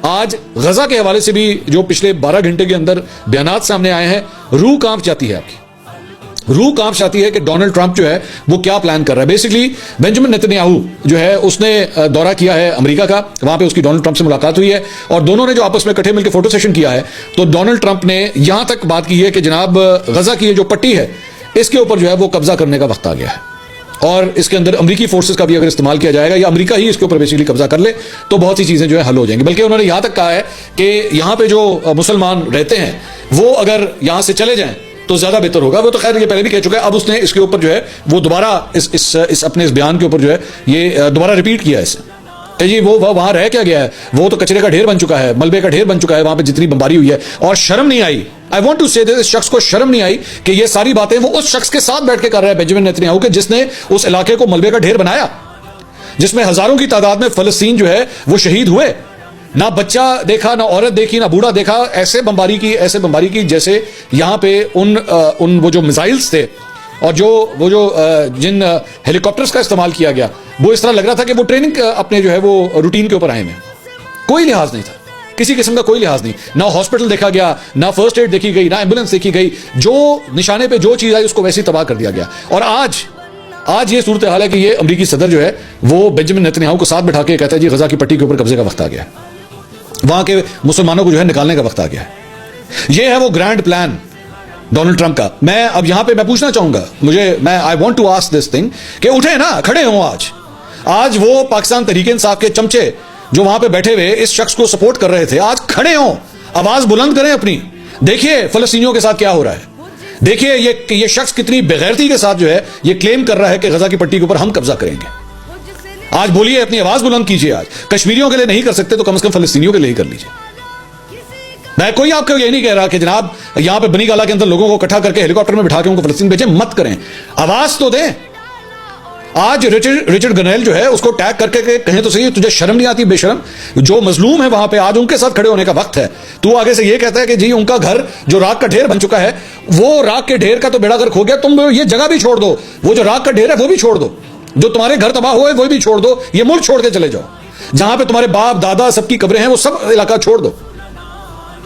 آج غزہ کے حوالے سے بھی جو پچھلے 12 گھنٹے کے اندر بیانات سامنے آئے ہیں، روح کانپ جاتی ہے، آپ کی روح کانپ جاتی ہے کہ ڈونلڈ ٹرمپ جو ہے وہ کیا پلان کر رہا ہے۔ بیسکلی بنجمن نیتنیاہو جو ہے اس نے دورہ کیا ہے امریکہ کا، وہاں پہ اس کی ڈونلڈ ٹرمپ سے ملاقات ہوئی ہے اور دونوں نے جو آپس میں اکٹھے مل کے فوٹو سیشن کیا ہے، تو ڈونلڈ ٹرمپ نے یہاں تک بات کی ہے کہ جناب غزہ کی یہ جو پٹی ہے اس کے اوپر جو ہے وہ قبضہ کرنے کا وقت آ گیا ہے، اور اس کے اندر امریکی فورسز کا بھی اگر استعمال کیا جائے گا یا امریکہ ہی اس کے اوپر بیسکلی قبضہ کر لے تو بہت سی چیزیں جو ہے حل ہو جائیں گی۔ بلکہ انہوں نے یہاں تک کہا ہے کہ یہاں پہ جو مسلمان رہتے ہیں وہ اگر یہاں سے چلے جائیں تو زیادہ بہتر ہوگا۔ وہ تو خیر یہ پہلے بھی کہہ چکا ہے، اب اس نے اس کے اوپر جو ہے وہ دوبارہ اس اپنے اس بیان کے اوپر جو ہے یہ دوبارہ ریپیٹ کیا ہے اس کہ جی وہ وہاں رہ کیا گیا ہے، وہ تو کچرے کا ڈھیر بن چکا ہے، ملبے کا ڈھیر بن چکا ہے وہاں پہ جتنی بمباری ہوئی ہے، اور شرم نہیں آئی۔ آئی وانٹ ٹو سے اس شخص کو شرم نہیں آئی کہ یہ ساری باتیں وہ اس شخص کے ساتھ بیٹھ کے کر رہا ہے، بنجمن نیتنیاہو کے، جس نے اس علاقے کو ملبے کا ڈھیر بنایا، جس میں ہزاروں کی تعداد میں فلسطین جو ہے وہ شہید ہوئے، نہ بچہ دیکھا، نہ عورت دیکھی، نہ بوڑھا دیکھا، ایسے بمباری کی جیسے یہاں پہ ان وہ جو میزائلز تھے اور وہ جو جن ہیلی کاپٹرز کا استعمال کیا گیا، وہ اس طرح لگ رہا تھا کہ وہ ٹریننگ اپنے جو ہے وہ روٹین کے اوپر آئے ہیں، کوئی لحاظ نہیں تھا، کسی قسم کا کوئی لحاظ نہیں، نہ ہاسپٹل دیکھا گیا، نہ فرسٹ ایڈ دیکھی گئی، نہ ایمبولینس دیکھی گئی، جو نشانے پہ جو چیز آئی اس کو ویسے ہی تباہ کر دیا گیا۔ اور آج یہ صورتحال ہے کہ یہ امریکی صدر جو ہے وہ بنجمن نیتنیاہو کو ساتھ بٹھا کے کہتا ہے جی غزہ کی پٹی کے اوپر قبضے کا وقت آ گیا ہے، وہاں کے مسلمانوں کو جو ہے نکالنے کا وقت آ گیا ہے۔ یہ ہے وہ گرینڈ پلان ڈونلڈ ٹرمپ کا۔ میں اب یہاں پہ میں پوچھنا چاہوں گا، I want to ask this thing کہ اٹھے نا، کھڑے ہوں آج وہ پاکستان تحریک انصاف کے چمچے جو وہاں پہ بیٹھے ہوئے اس شخص کو سپورٹ کر رہے تھے، آج کھڑے ہوں، آواز بلند کریں اپنی، دیکھیے فلسطینیوں کے ساتھ کیا ہو رہا ہے، دیکھیے یہ شخص کتنی بغیرتی کے ساتھ جو ہے یہ کلیم کر رہا ہے کہ غزہ کی پٹی کے اوپر ہم قبضہ کریں گے۔ آج بولیے، اپنی آواز بلند کیجیے، آج کشمیریوں کے لیے نہیں کر سکتے تو کم از کم فلسطینیوں کے لیے ہی کر لیجیے۔ میں کوئی آپ کو یہ نہیں کہہ رہا کہ جناب یہاں پہ بنی گالہ کے اندر لوگوں کو اکٹھا کر کے ہیلی کاپٹر میں بٹھا کے ان کو فلسطین بھیجیں، مت کریں، آواز تو دیں۔ آج رچرڈ گنیل جو ہے اس کو ٹیگ کر کے کہیں تو صحیح، تجھے شرم نہیں آتی بے شرم؟ جو مظلوم ہے وہاں پہ آج ان کے ساتھ کھڑے ہونے کا وقت ہے، تو آگے سے یہ کہتا ہے کہ جی ان کا گھر جو راکھ کا ڈھیر بن چکا ہے، وہ راکھ کے ڈھیر کا تو بیڑا گرک ہو گیا، تم یہ جگہ بھی چھوڑ دو، وہ جو راکھ کا ڈھیر ہے وہ بھی چھوڑ دو، جو تمہارے گھر تباہ ہوئے وہ بھی چھوڑ دو، یہ ملک چھوڑ کے چلے جاؤ، جہاں پہ تمہارے باپ دادا سب کی قبریں ہیں وہ سب علاقہ چھوڑ دو،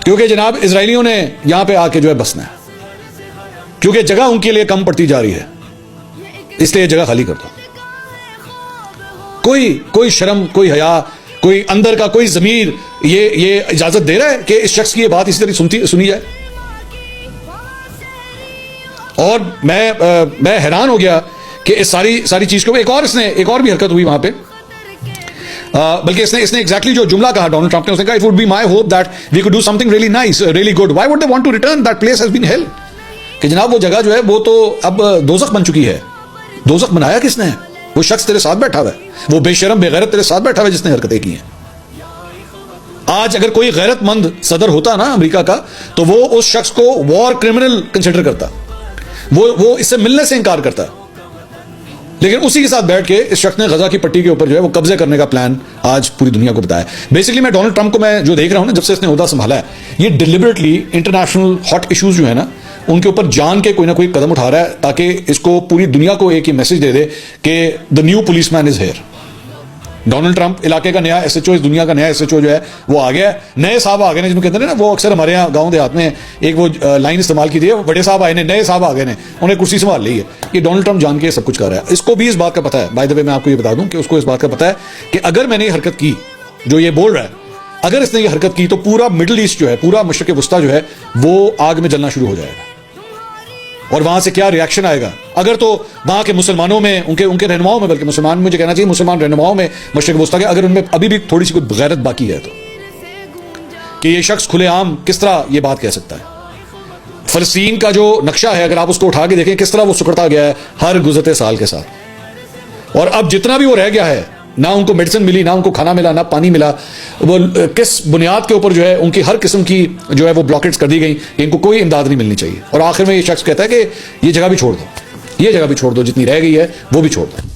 کیونکہ جناب اسرائیلیوں نے یہاں پہ آ کے جو ہے بسنا ہے، کیونکہ جگہ ان کے لیے کم پڑتی جا رہی ہے، اس لیے یہ جگہ خالی کر دو۔ کوئی شرم، کوئی حیا، کوئی اندر کا کوئی ضمیر یہ اجازت دے رہا ہے کہ اس شخص کی یہ بات اسی طرح سنی جائے؟ اور میں حیران ہو گیا کہ اس ساری چیز کو ایک اور بھی حرکت ہوئی وہاں پہ، بلکہ اس نے ایگزیکٹلی جو جملہ کہا ڈونلڈ ٹرمپ نے، اس نے کہا it would be my hope that we could do something really nice really good, why would they want to return that place has been hell, کہ جناب وہ جگہ جو ہے وہ تو اب دوزخ بن چکی ہے۔ دوزخ بنایا کس نے؟ وہ شخص تیرے ساتھ بیٹھا ہوا ہے، وہ بے شرم بے غیرت تیرے ساتھ بیٹھا ہوا ہے جس نے حرکتیں کی ہیں۔ آج اگر کوئی غیرت مند صدر ہوتا نا امریکہ کا تو وہ اس شخص کو وار کرمنل کنسیڈر کرتا، وہ اس سے ملنے سے انکار کرتا، لیکن اسی کے ساتھ بیٹھ کے اس شخص نے غزہ کی پٹی کے اوپر جو ہے وہ قبضے کرنے کا پلان آج پوری دنیا کو بتایا۔ بیسکلی میں ڈونلڈ ٹرمپ کو میں جو دیکھ رہا ہوں نا، جب سے اس نے عہدہ سنبھالا ہے، یہ ڈیلیبریٹلی انٹرنیشنل ہاٹ ایشوز جو ہے نا ان کے اوپر جان کے کوئی نہ کوئی قدم اٹھا رہا ہے تاکہ اس کو پوری دنیا کو ایک ہی میسج دے دے کہ the new police man is here. Donald Trump علاقے کا نیا ایس ایچ او، اس دنیا کا نیا ایس ایچ او جو ہے وہ آ گیا ہے، نئے صاحب آ گئے ہیں، جن کے اندر نا وہ اکثر ہمارے یہاں گاؤں دیہات میں ایک وہ لائن استعمال کی تھی، بڑے صاحب آئے ہیں، نئے صاحب آ گئے ہیں، انہیں کرسی سنبھال لی ہے۔ یہ ڈونلڈ ٹرمپ جان کے سب کچھ کر رہا ہے، اس کو بھی اس بات کا پتہ ہے، بائی دا وے میں آپ کو یہ بتا دوں کہ اس کو اس بات کا پتہ ہے کہ اگر میں نے یہ حرکت کی جو یہ بول رہا ہے، اگر اس نے یہ حرکت کی تو پورا مڈل ایسٹ جو ہے، پورا مشرق وسطیٰ جو ہے وہ آگ میں جلنا شروع ہو جائے گا، اور وہاں سے کیا ریاکشن آئے گا۔ اگر تو وہاں کے مسلمانوں میں ان کے رہنماؤں میں، بلکہ مسلمان مجھے کہنا چاہیے مسلمان رہنماؤں میں مشرق وسطیٰ کے، اگر ان میں ابھی بھی تھوڑی سی کوئی غیرت باقی ہے تو کہ یہ شخص کھلے عام کس طرح یہ بات کہہ سکتا ہے۔ فلسطین کا جو نقشہ ہے اگر آپ اس کو اٹھا کے دیکھیں کس طرح وہ سکڑتا گیا ہے ہر گزرتے سال کے ساتھ، اور اب جتنا بھی وہ رہ گیا ہے، نہ ان کو میڈیسن ملی، نہ ان کو کھانا ملا، نہ پانی ملا، وہ کس بنیاد کے اوپر جو ہے ان کی ہر قسم کی جو ہے وہ بلاکیٹس کر دی گئی کہ ان کو کوئی امداد نہیں ملنی چاہیے، اور آخر میں یہ شخص کہتا ہے کہ یہ جگہ بھی چھوڑ دو، یہ جگہ بھی چھوڑ دو، جتنی رہ گئی ہے وہ بھی چھوڑ دو۔